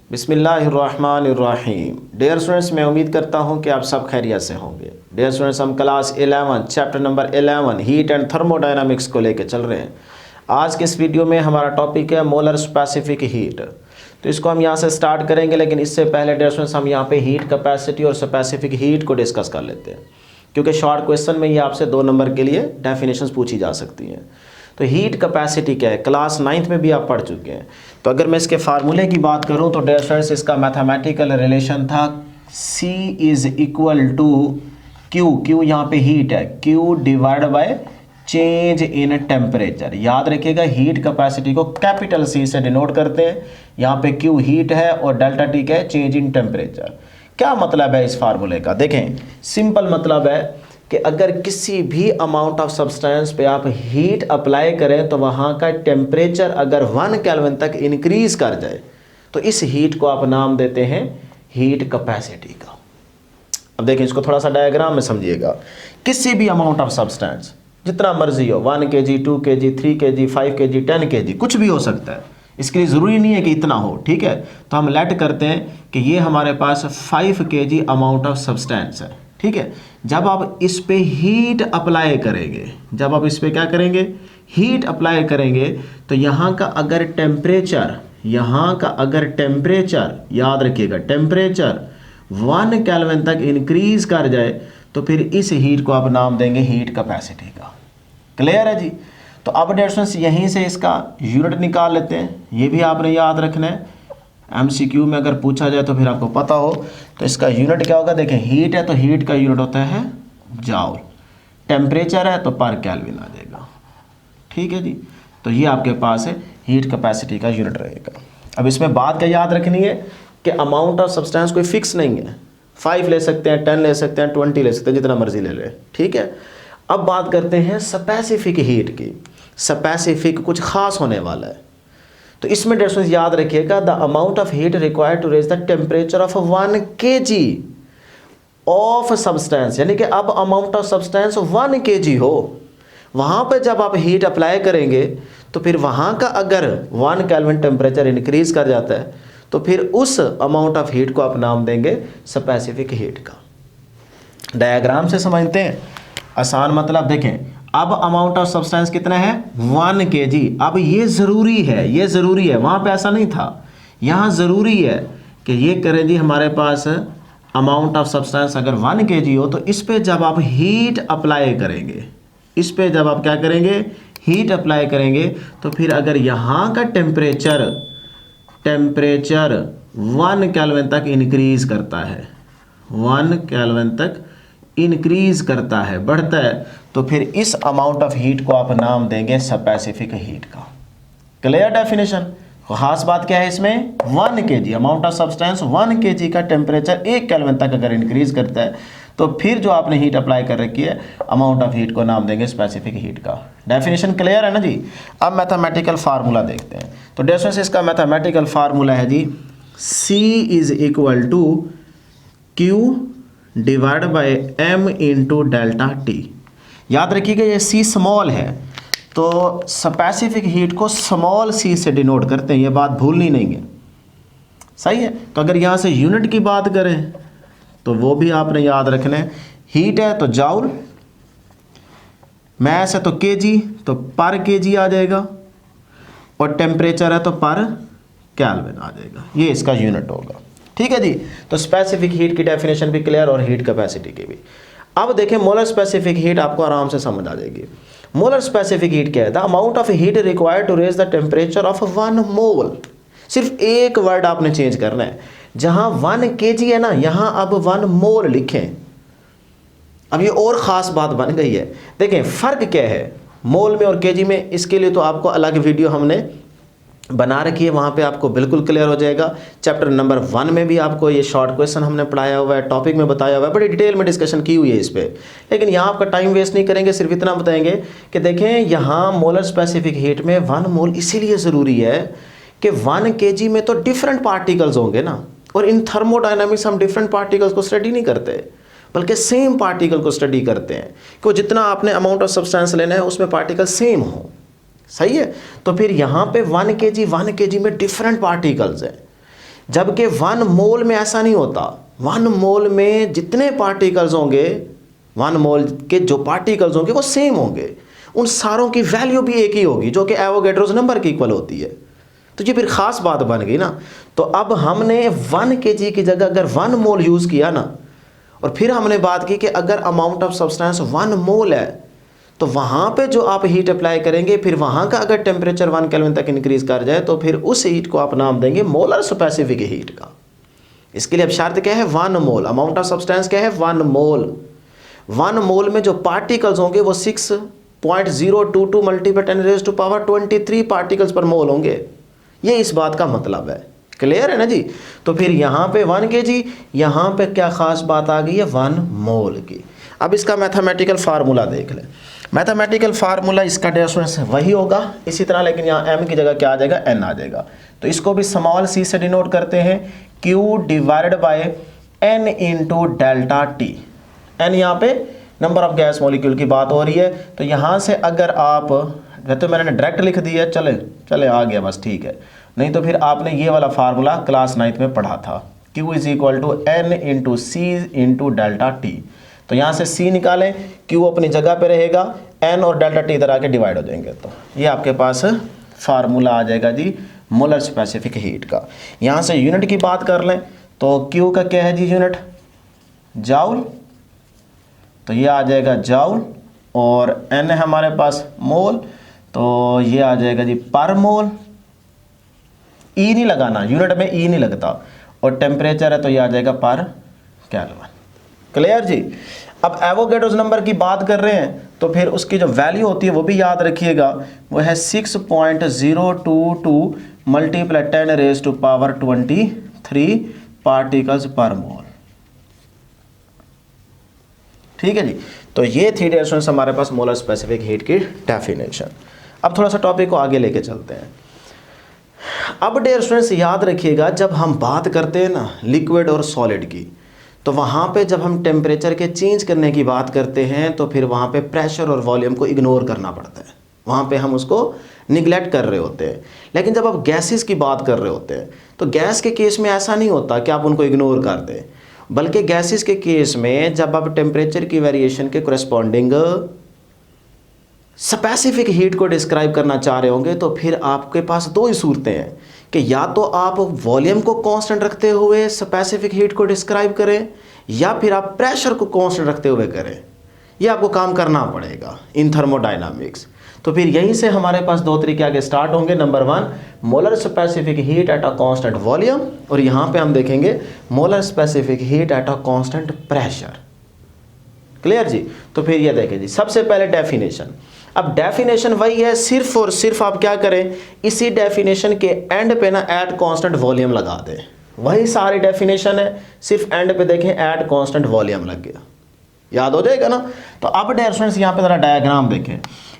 बिस्मिल्लाहिर्रहमानिर्रहीम। Dear students, मैं उम्मीद करता हूं कि आप सब खैरियत से होंगे। डियर स्टूडेंट्स, हम class 11 chapter number 11 heat and thermodynamics को लेकर चल रहे हैं। आज के इस वीडियो में हमारा टॉपिक है मोलर स्पेसिफिक हीट। तो इसको हम यहाँ से स्टार्ट करेंगे, लेकिन इससे पहले डियर स्टूडेंट्स हम यहाँ पे हीट कैपेसिटी और स्पेसिफिक हीट को डिस्कस कर लेते हैं, क्योंकि शॉर्ट क्वेश्चन में ये आपसे 2 नंबर के लिए डेफिनेशंस पूछी जा सकती हैं। तो हीट कैपेसिटी क्या है, क्लास 9th में भी आप पढ़ चुके हैं। तो अगर मैं इसके फार्मूले की बात करूं तो डियर फ्रेंड्स, इसका मैथमेटिकल रिलेशन था C is equal to Q यहाँ पे हीट है, Q divide by change in temperature. याद रखिएगा, हीट कैपेसिटी को कैपिटल C से डिनोट करते हैं। यहाँ पे Q हीट है और डेल्टा T क्या है, चेंज इन टेम्परेचर। क्या मतलब है इस फार्मूले का, देखें सिंपल मतलब है कि अगर किसी भी अमाउंट ऑफ सब्सटेंस पे आप हीट अप्लाई करें तो वहाँ का टेम्परेचर अगर 1 केल्विन तक इंक्रीज कर जाए तो इस हीट को आप नाम देते हैं हीट कैपेसिटी का। अब देखें, इसको थोड़ा सा डायग्राम में समझिएगा। किसी भी अमाउंट ऑफ सब्सटेंस जितना मर्जी हो, 1 kg, 2 kg, 3 kg, 5 kg, 10 kg, कुछ भी हो सकता है। इसके लिए ज़रूरी नहीं है कि इतना हो, ठीक है। तो हम लेट करते हैं कि ये हमारे पास 5 kg अमाउंट ऑफ सब्सटेंस है, ठीक है। जब आप इस पे हीट अप्लाई करेंगे, जब आप इस पे क्या करेंगे, हीट अप्लाई करेंगे, तो यहाँ का अगर टेम्परेचर, याद रखिएगा टेम्परेचर 1 केल्विन तक इंक्रीज कर जाए तो फिर इस हीट को आप नाम देंगे हीट कैपेसिटी का। क्लियर है जी। तो अब डियर स्टूडेंट्स, यहीं से इसका यूनिट निकाल लेते हैं। ये भी आपने याद रखना है, MCQ में अगर पूछा जाए तो फिर आपको पता हो। तो इसका यूनिट क्या होगा, देखें हीट है तो हीट का यूनिट होता है जाउल, टेम्परेचर है तो पर केल्विन आ जाएगा, ठीक है जी। तो ये आपके पास है हीट कैपेसिटी का यूनिट रहेगा। अब इसमें बात क्या याद रखनी है कि अमाउंट ऑफ सब्सटेंस कोई फिक्स नहीं है, 5 ले सकते हैं, 10 ले सकते हैं, 20 ले सकते हैं, जितना मर्जी ले ले, ठीक है। अब बात करते हैं स्पेसिफिक हीट की। स्पेसिफिक कुछ खास होने वाला है। तो इसमें डियर स्टूडेंट्स याद रखिएगा, the amount of heat required to raise the temperature of 1 kg of substance, यानी कि अब अमाउंट ऑफ सब्सटेंस 1 kg हो, वहाँ पे जब आप हीट अप्लाई करेंगे तो फिर वहाँ का अगर 1 केल्विन टेम्परेचर इंक्रीज कर जाता है तो फिर उस अमाउंट ऑफ हीट को आप नाम देंगे स्पेसिफिक हीट का। डायग्राम से समझते हैं, आसान मतलब देखें। अब अमाउंट ऑफ सब्सटेंस कितना है, 1 kg। अब ये ज़रूरी है, वहाँ पे ऐसा नहीं था, यहाँ ज़रूरी है कि ये करें जी, हमारे पास अमाउंट ऑफ सब्सटेंस अगर 1 kg हो तो इस पे जब आप हीट अप्लाई करेंगे, इस पे जब आप क्या करेंगे, हीट अप्लाई करेंगे, तो फिर अगर यहाँ का टेम्परेचर 1 केल्विन तक इंक्रीज करता है, 1 केल्विन तक इंक्रीज करता है, बढ़ता है, तो फिर इस अमाउंट ऑफ हीट को आप नाम देंगे स्पेसिफिक हीट का। Clear definition. खास बात क्या है इसमें, 1 kg amount of substance 1 kg का टेम्परेचर 1 केल्विन तक अगर इंक्रीज करता है तो फिर जो आपने हीट अप्लाई कर रखी है अमाउंट ऑफ हीट को नाम देंगे स्पेसिफिक हीट का। डेफिनेशन क्लियर है ना जी। अब मैथमेटिकल फार्मूला देखते हैं। तो डिस्टेंस इसका मैथमेटिकल फार्मूला है जी, C is equal to Q divide by M into delta T। याद रखिएगा ये C स्मॉल है तो स्पेसिफिक हीट को स्मॉल c से डिनोट करते हैं, ये बात भूलनी नहीं है, सही है। तो अगर यहाँ से यूनिट की बात करें तो वो भी आपने याद रखना है। हीट है तो जाउल, मैस है तो kg, तो पर kg आ जाएगा, और टेम्परेचर है तो पर केल्विन आ जाएगा, ये इसका यूनिट होगा, ठीक है जी। तो स्पेसिफिक हीट की डेफिनेशन भी क्लियर और हीट कैपेसिटी की भी। अब देखें मोलर स्पेसिफिक हीट, आपको आराम से समझ आ जाएगी। मोलर स्पेसिफिक हीट क्या है, the amount of heat required to raise the temperature of 1 mole. सिर्फ एक वर्ड आपने चेंज करना है, जहां 1 kg है ना, यहां अब 1 मोल लिखें। अब ये और ख़ास बात बन गई है। देखें फ़र्क क्या है मोल में और kg में, इसके लिए तो आपको अलग वीडियो हमने बना रखी है, वहाँ पे आपको बिल्कुल क्लियर हो जाएगा। चैप्टर नंबर 1 में भी आपको ये शॉर्ट क्वेश्चन हमने पढ़ाया हुआ है, टॉपिक में बताया हुआ है, बड़ी डिटेल में डिस्कशन की हुई है इस पर। लेकिन यहाँ आपका टाइम वेस्ट नहीं करेंगे, सिर्फ इतना बताएंगे कि देखें यहाँ मोलर स्पेसिफिक हीट में 1 मोल इसीलिए ज़रूरी है कि 1 kg में तो डिफरेंट पार्टिकल्स होंगे ना, और इन थर्मोडायनामिक्स हम डिफरेंट पार्टिकल्स को स्टडी नहीं करते, बल्कि सेम पार्टिकल को स्टडी करते हैं कि जितना आपने अमाउंट ऑफ सब्सटेंस लेना है उसमें पार्टिकल सेम हो, सही है। तो फिर यहाँ पे 1 kg में डिफरेंट पार्टिकल्स हैं, जबकि 1 मोल में ऐसा नहीं होता। 1 मोल में जितने पार्टिकल्स होंगे, 1 मोल के जो पार्टिकल्स होंगे वो सेम होंगे, उन सारों की वैल्यू भी एक ही होगी जो कि एवोगैड्रोस नंबर की इक्वल होती है। तो ये फिर ख़ास बात बन गई ना। तो अब हमने 1 kg की जगह अगर 1 मोल यूज़ किया ना, और फिर हमने बात की कि अगर अमाउंट ऑफ सब्सटेंस 1 मोल है तो वहाँ पे जो आप हीट अप्लाई करेंगे, फिर वहाँ का अगर टेम्परेचर 1 केल्विन तक इंक्रीज कर जाए तो फिर उस हीट को आप नाम देंगे मोलर स्पेसिफिक हीट का। इसके लिए अब शर्त क्या है, 1 मोल। अमाउंट ऑफ सब्सटेंस क्या है, 1 मोल। 1 मोल में जो पार्टिकल्स होंगे वो 6.022 मल्टीप्लाई 10⁻23 पार्टिकल्स पर मोल होंगे। ये इस बात का मतलब है। क्लियर है ना जी। तो फिर यहाँ पे 1 kg, यहाँ पे क्या ख़ास बात आ गई है, 1 मोल की। अब इसका मैथमेटिकल फार्मूला देख लें। मैथमेटिकल फार्मूला इसका डेफिनेशन वही होगा इसी तरह, लेकिन यहाँ m की जगह क्या आ जाएगा, n आ जाएगा। तो इसको भी स्मॉल c से डिनोट करते हैं, q divided by n into delta T. n यहाँ पे नंबर ऑफ गैस मॉलिक्यूल की बात हो रही है। तो यहाँ से अगर आप, तो मैंने डायरेक्ट लिख दिया, चले आ गया बस, ठीक है। नहीं तो फिर आपने ये वाला फार्मूला क्लास 9th में पढ़ा था, q is equal to n into C into delta T. तो यहाँ से c निकालें, q अपनी जगह पे रहेगा, n और डेल्टा टी इधर आके डिवाइड हो जाएंगे। तो ये आपके पास फार्मूला आ जाएगा जी मोलर स्पेसिफिक हीट का। यहाँ से यूनिट की बात कर लें तो q का क्या है जी यूनिट, जाउल। तो ये आ जाएगा जाउल, और n है हमारे पास मोल, तो ये आ जाएगा जी पर मोल। ई नहीं लगाना, यूनिट में ई नहीं लगता। और टेम्परेचर है तो ये आ जाएगा पर केल्विन। क्लियर जी। अब एवोगैड्रोस नंबर की बात कर रहे हैं तो फिर उसकी जो वैल्यू होती है वो भी याद रखिएगा, वो है 6.022 मल्टीप्लाई 10⁻23 पार्टिकल्स पर मोल। ठीक है जी। तो ये थी डेफिनेशन हमारे पास मोलर स्पेसिफिक हीट की डेफिनेशन। अब थोड़ा सा टॉपिक को आगे लेके चलते हैं। अब डियर स्टूडेंट्स याद रखिएगा, जब हम बात करते हैं ना लिक्विड और सॉलिड की, तो वहाँ पे जब हम टेम्परेचर के चेंज करने की बात करते हैं तो फिर वहाँ पे प्रेशर और वॉल्यूम को इग्नोर करना पड़ता है, वहाँ पे हम उसको निगलेक्ट कर रहे होते हैं। लेकिन जब आप गैसेस की बात कर रहे होते हैं तो गैस के केस में ऐसा नहीं होता कि आप उनको इग्नोर कर दें, बल्कि गैसेस के केस में जब आप टेम्परेचर की वेरिएशन के कोरेस्पॉन्डिंग स्पेसिफिक हीट को डिस्क्राइब करना चाह रहे होंगे तो फिर आपके पास दो ही सूरतें हैं कि या तो आप वॉल्यूम को कांस्टेंट रखते हुए स्पेसिफिक हीट को डिस्क्राइब करें, या फिर आप प्रेशर को कांस्टेंट रखते हुए करें। ये आपको काम करना पड़ेगा इन थर्मोडायनामिक्स। तो फिर यहीं से हमारे पास दो तरीके आगे स्टार्ट होंगे। Number 1 molar specific heat at a constant volume, और यहाँ पे हम देखेंगे molar specific heat at a constant pressure. Clear जी। तो फिर ये देखें जी, सबसे पहले डेफिनेशन। अब डेफिनेशन वही है, सिर्फ और सिर्फ आप क्या करें, इसी डेफिनेशन के एंड पे ना एट कांस्टेंट वॉल्यूम लगा दें। वही सारी डेफिनेशन है, सिर्फ एंड पे देखें एट कांस्टेंट वॉल्यूम लग गया, याद हो जाएगा ना। तो अब डियर स्टूडेंट्स यहाँ पे जरा डायग्राम देखें।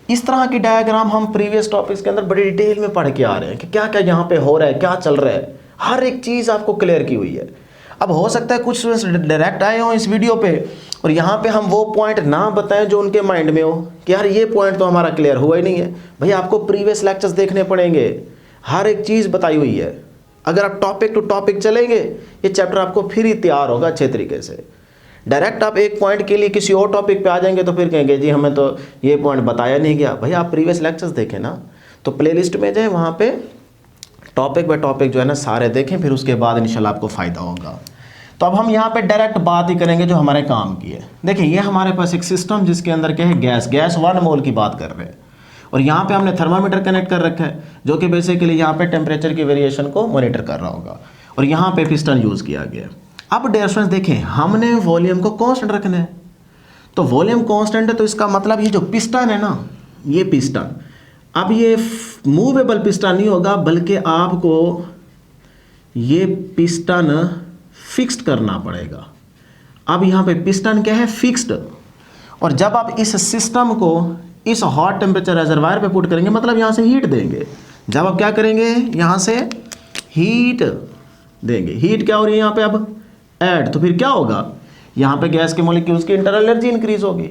इस तरह की डायग्राम हम प्रीवियस टॉपिक्स के अंदर बड़ी डिटेल में पढ़ के आ रहे हैं कि क्या क्या यहाँ पे हो रहा है, क्या चल रहा है, हर एक चीज़ आपको क्लियर की हुई है। अब हो सकता है कुछ स्टूडेंट्स डायरेक्ट आए हों इस वीडियो पे और यहाँ पे हम वो पॉइंट ना बताएं जो उनके माइंड में हो कि यार ये पॉइंट तो हमारा क्लियर हुआ ही नहीं है। भाई आपको प्रीवियस लेक्चर्स देखने पड़ेंगे, हर एक चीज़ बताई हुई है। अगर आप टॉपिक टू टॉपिक चलेंगे ये चैप्टर आपको फिर ही तैयार होगा अच्छे तरीके से। डायरेक्ट आप एक पॉइंट के लिए किसी और टॉपिक पे आ जाएंगे तो फिर कहेंगे जी हमें तो ये पॉइंट बताया नहीं गया। भाई आप प्रीवियस लेक्चर्स देखें ना, तो प्लेलिस्ट में जाए, वहाँ पे टॉपिक बाय टॉपिक जो है ना सारे देखें, फिर उसके बाद इंशाल्लाह आपको फ़ायदा होगा। तो अब हम यहाँ पे डायरेक्ट बात ही करेंगे जो हमारे काम की है। देखिए ये हमारे पास एक सिस्टम जिसके अंदर क्या है, गैस 1 मोल की बात कर रहे हैं, और यहाँ पे हमने थर्मामीटर कनेक्ट कर रखा है जो कि बेसिकली यहाँ पे टेम्परेचर की वेरिएशन को मॉनिटर कर रहा होगा, और यहाँ पे पिस्टन यूज़ किया गया। अब डियर स्टूडेंट्स देखें, हमने वॉल्यूम को कांस्टेंट रखना है, तो वॉल्यूम कांस्टेंट है तो इसका मतलब ये जो पिस्टन है ना, ये पिस्टन, अब ये मूवेबल पिस्टन नहीं होगा, बल्कि आपको ये पिस्टन फिक्स्ड करना पड़ेगा। अब यहाँ पे पिस्टन क्या है, फिक्स्ड, और जब आप इस सिस्टम को इस हॉट टेम्परेचर रिजर्वायर पे पुट करेंगे, मतलब यहाँ से हीट देंगे। जब आप क्या करेंगे, यहाँ से हीट देंगे, हीट क्या हो रही है यहाँ पे अब ऐड, तो फिर क्या होगा, यहाँ पे गैस के मॉलिक्यूल्स की इंटरनल एनर्जी इंक्रीज होगी,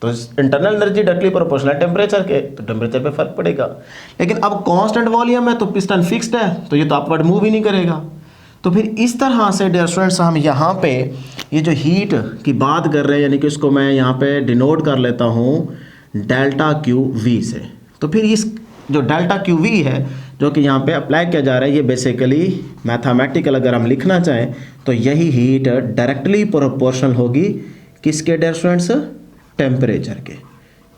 तो internal energy directly proportional temperature के, तो टेम्परेचर पे फर्क पड़ेगा। लेकिन अब कांस्टेंट वॉल्यूम है तो पिस्टन फिक्स्ड है, तो ये तो अपवर्ड मूव ही नहीं करेगा। तो फिर इस तरह से डियर स्टूडेंट्स हम यहाँ पे ये जो हीट की बात कर रहे हैं, यानी कि इसको मैं यहाँ पे डिनोट कर लेता हूँ डेल्टा क्यू वी से। तो फिर इस जो डेल्टा क्यू वी है जो कि यहाँ पे अप्लाई किया जा रहा है, ये बेसिकली मैथमेटिकल अगर हम लिखना चाहें तो यही हीट डायरेक्टली प्रोपोर्शनल होगी किसके डियर स्टूडेंट्स, टेम्परेचर के,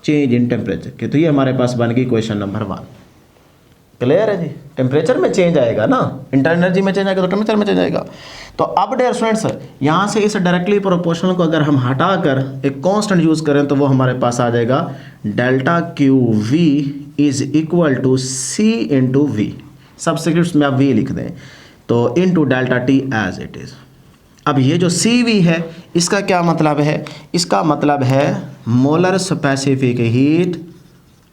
चेंज इन टेम्परेचर के। तो ये हमारे पास बन गई क्वेश्चन नंबर 1। क्लियर है जी, टेम्परेचर में चेंज आएगा ना, इंटरनल एनर्जी में चेंज आएगा तो टेम्परेचर में चेंज आएगा। तो अब डियर स्टूडेंट्स यहाँ से इस डायरेक्टली प्रोपोर्शनल को अगर हम हटाकर एक कांस्टेंट यूज करें तो वो हमारे पास आ जाएगा delta Q V is equal to C into V, subscripts में आप वी लिख दें तो into delta T as it is. अब ये जो सी वी है इसका क्या मतलब है, इसका मतलब है molar specific heat,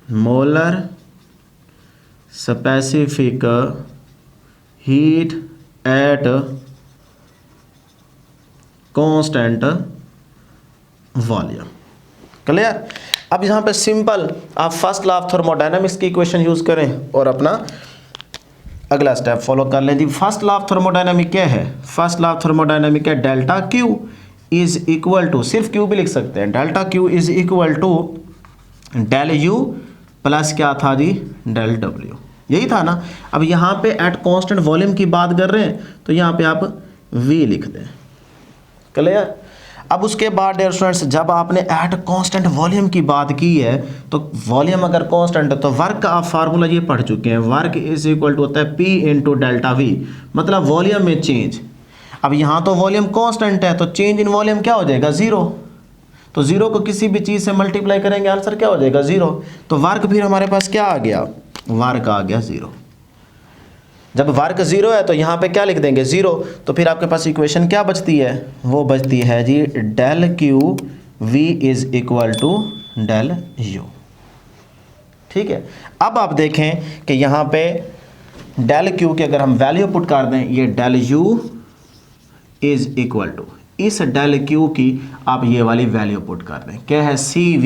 molar specific heat at constant volume. Clear. अब यहाँ पे सिंपल आप फर्स्ट लॉ ऑफ थर्मोडायनामिक्स की इक्वेशन यूज करें और अपना अगला स्टेप फॉलो कर लें जी। फर्स्ट लॉ ऑफ थर्मोडायनामिक क्या है, फर्स्ट लॉ ऑफ थर्मोडायनामिक है delta Q is equal to, सिर्फ क्यू भी लिख सकते हैं, delta Q is equal to del U plus क्या था जी, डेल डब्ल्यू, यही था ना। अब यहाँ पे एट कांस्टेंट वॉल्यूम की बात कर रहे हैं तो यहाँ पे आप वी लिख दें। क्लियर। अब उसके बाद डियर स्टूडेंट्स जब आपने एट कांस्टेंट वॉल्यूम की बात की है तो वॉल्यूम अगर कांस्टेंट है तो वर्क का आप फार्मूला ये पढ़ चुके हैं, वर्क इज इक्वल टू होता है पी इंटू डेल्टा वी, मतलब वॉल्यूम में चेंज। अब यहाँ तो वॉल्यूम कांस्टेंट है तो चेंज इन वॉल्यूम क्या हो जाएगा, जीरो। तो जीरो को किसी भी चीज़ से मल्टीप्लाई करेंगे आंसर क्या हो जाएगा, जीरो। तो वर्क फिर हमारे पास क्या आ गया, वर्क आ गया जीरो। जब वर्क जीरो है तो यहाँ पे क्या लिख देंगे, जीरो। तो फिर आपके पास इक्वेशन क्या बचती है, वो बचती है जी del Q V is equal to del U. ठीक है। अब आप देखें कि यहाँ पे डेल क्यू की अगर हम वैल्यू पुट कर दें, ये del U is equal to, इस डेल क्यू की आप ये वाली वैल्यू पुट कर दें, क्या है, सी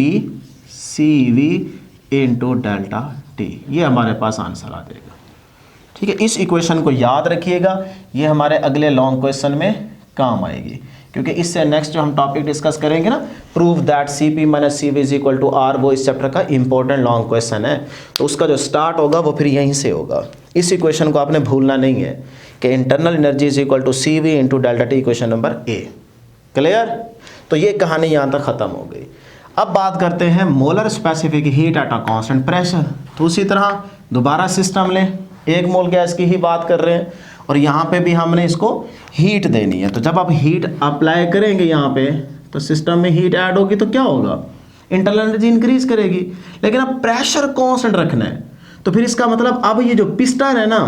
वी इंटू डेल्टा टी, ये हमारे पास आंसर आ जाएगा। ठीक है। इस इक्वेशन को याद रखिएगा, ये हमारे अगले लॉन्ग क्वेश्चन में काम आएगी, क्योंकि इससे नेक्स्ट जो हम टॉपिक डिस्कस करेंगे ना, prove that C P minus C V is equal to R, वो इस चैप्टर का इंपॉर्टेंट लॉन्ग क्वेश्चन है। तो उसका जो स्टार्ट होगा वो फिर यहीं से होगा। इस इक्वेशन को आपने भूलना नहीं है कि internal energy is equal to C V into delta T, equation number A. Clear. तो ये कहानी यहाँ तक ख़त्म हो गई। अब बात करते हैं molar specific heat at a constant pressure. तो उसी तरह दोबारा सिस्टम लें, एक मोल गैस की ही बात कर रहे हैं और यहाँ पे भी हमने इसको हीट देनी है। तो जब आप हीट अप्लाई करेंगे यहाँ पे तो सिस्टम में हीट ऐड होगी तो क्या होगा, इंटरनल एनर्जी इंक्रीज करेगी। लेकिन अब प्रेशर कांस्टेंट रखना है तो फिर इसका मतलब अब ये जो पिस्टन है ना,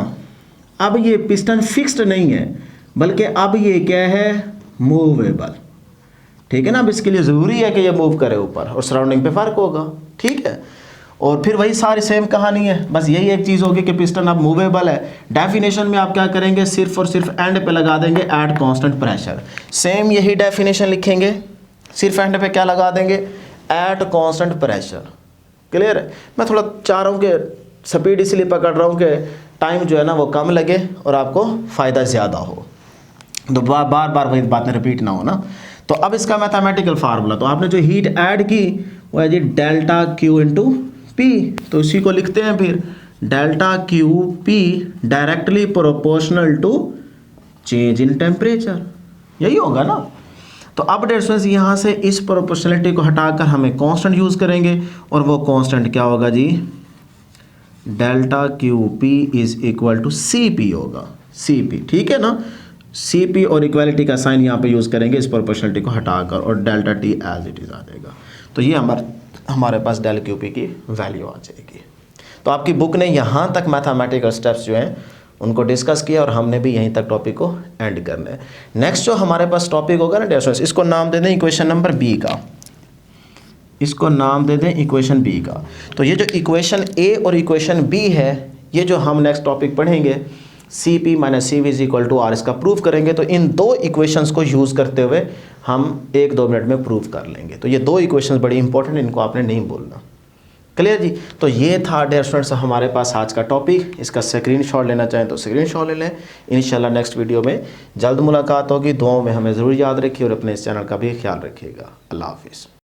अब ये पिस्टन फिक्स्ड नहीं है बल्कि अब ये क्या है, मूवेबल। ठीक है ना। अब इसके लिए ज़रूरी है कि ये मूव करे ऊपर और सराउंडिंग पे फ़र्क होगा। ठीक है। और फिर वही सारी सेम कहानी है, बस यही एक चीज़ होगी कि पिस्टन अब मूवेबल है। डेफिनेशन में आप क्या करेंगे, सिर्फ और सिर्फ एंड पे लगा देंगे एट कांस्टेंट प्रेशर। सेम यही डेफिनेशन लिखेंगे, सिर्फ एंड पे क्या लगा देंगे, एट कांस्टेंट प्रेशर। क्लियर है। मैं थोड़ा चाह रहा हूँ कि स्पीड इसलिए पकड़ रहा हूँ कि टाइम जो है ना वो कम लगे और आपको फ़ायदा ज़्यादा हो, तो बार बार वही बातें रिपीट ना हो ना। तो अब इसका मैथमेटिकल फार्मूला, तो आपने जो हीट ऐड की वो है जी डेल्टा क्यू इंटू पी। तो इसी को लिखते हैं फिर delta Q P directly proportional to change in temperature, यही होगा ना। तो अब डियर स्टूडेंट्स यहाँ से इस प्रोपोर्शनलिटी को हटाकर हमें कांस्टेंट यूज़ करेंगे और वो कांस्टेंट क्या होगा जी, delta Q P is equal to C P होगा, सी पी। ठीक है ना। सी पी और इक्वालिटी का साइन यहाँ पे यूज़ करेंगे इस प्रोपोर्शनलिटी को हटाकर और delta T as it is आ जाएगा। तो ये हमारे पास डेल क्यू पी की वैल्यू आ जाएगी। तो आपकी बुक ने यहाँ तक मैथमेटिकल स्टेप्स जो हैं उनको डिस्कस किया और हमने भी यहीं तक टॉपिक को एंड करना है। नेक्स्ट जो हमारे पास टॉपिक होगा ना डियर स्टूडेंट्स, इसको नाम दे दें इक्वेशन नंबर बी का, इसको नाम दे दें इक्वेशन बी का। तो ये जो इक्वेशन ए और इक्वेशन बी है, ये जो हम नेक्स्ट टॉपिक पढ़ेंगे C P minus C V is equal to R, इसका प्रूव करेंगे। तो इन दो इक्वेशंस को यूज़ करते हुए हम 1-2 मिनट में प्रूव कर लेंगे। तो ये दो इक्वेशंस बड़ी इंपॉर्टेंट, इनको आपने नहीं बोलना। क्लियर जी। तो ये था डियर स्टूडेंट्स हमारे पास आज का टॉपिक। इसका स्क्रीनशॉट लेना चाहें तो स्क्रीनशॉट ले लें। इंशाल्लाह नेक्स्ट वीडियो में जल्द मुलाकात होगी। दुआओं में हमें ज़रूर याद रखिए और अपने इस चैनल का भी ख्याल रखिएगा। अल्लाह हाफिज़।